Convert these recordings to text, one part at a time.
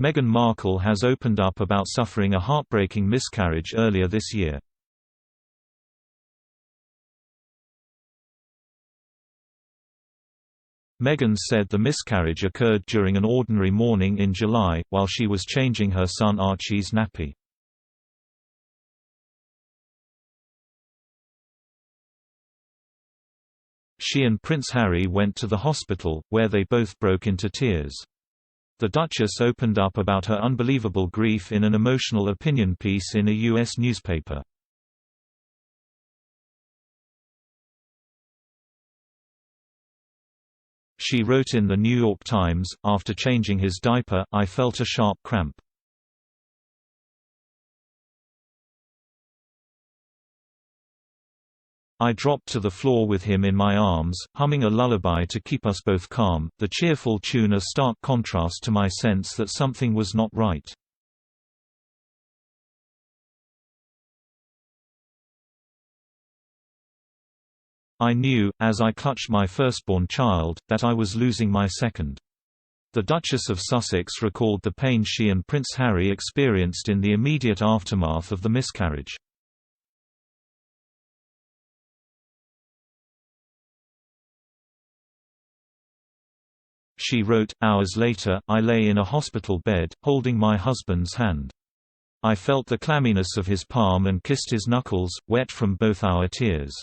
Meghan Markle has opened up about suffering a heartbreaking miscarriage earlier this year. Meghan said the miscarriage occurred during an ordinary morning in July, while she was changing her son Archie's nappy. She and Prince Harry went to the hospital, where they both broke into tears. The Duchess opened up about her unbelievable grief in an emotional opinion piece in a U.S. newspaper. She wrote in The New York Times, "After changing his diaper, I felt a sharp cramp. I dropped to the floor with him in my arms, humming a lullaby to keep us both calm, the cheerful tune a stark contrast to my sense that something was not right. I knew, as I clutched my firstborn child, that I was losing my second." The Duchess of Sussex recalled the pain she and Prince Harry experienced in the immediate aftermath of the miscarriage. She wrote, "Hours later, I lay in a hospital bed, holding my husband's hand. I felt the clamminess of his palm and kissed his knuckles, wet from both our tears.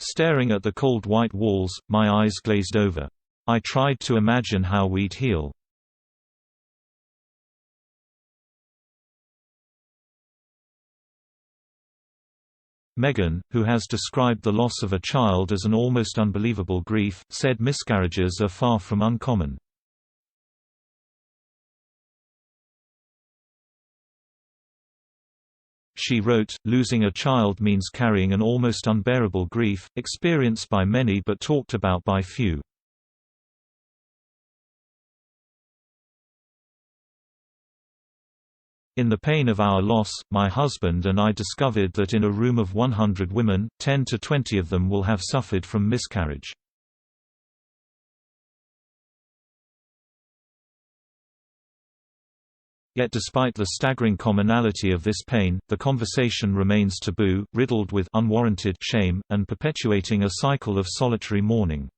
Staring at the cold white walls, my eyes glazed over. I tried to imagine how we'd heal." Meghan, who has described the loss of a child as an almost unbelievable grief, said miscarriages are far from uncommon. She wrote, "Losing a child means carrying an almost unbearable grief, experienced by many but talked about by few. In the pain of our loss, my husband and I discovered that in a room of 100 women, 10 to 20 of them will have suffered from miscarriage. Yet despite the staggering commonality of this pain, the conversation remains taboo, riddled with unwarranted shame, and perpetuating a cycle of solitary mourning."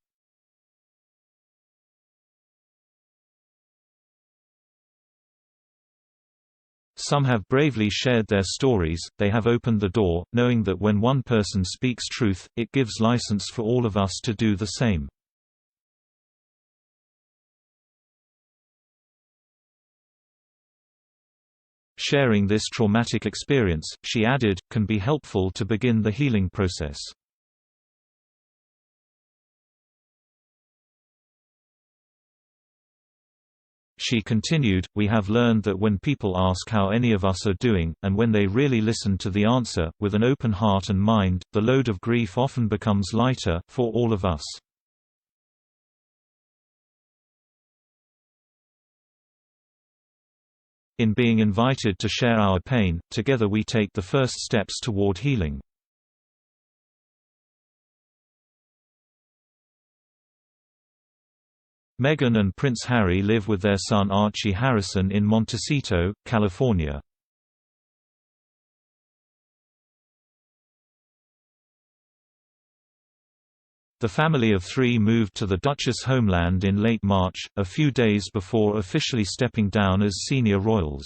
Some have bravely shared their stories, they have opened the door, knowing that when one person speaks truth, it gives license for all of us to do the same. Sharing this traumatic experience, she added, can be helpful to begin the healing process. She continued, "We have learned that when people ask how any of us are doing, and when they really listen to the answer, with an open heart and mind, the load of grief often becomes lighter, for all of us." In being invited to share our pain, together we take the first steps toward healing. Meghan and Prince Harry live with their son Archie Harrison in Montecito, California. The family of three moved to the Duchess' homeland in late March, a few days before officially stepping down as senior royals.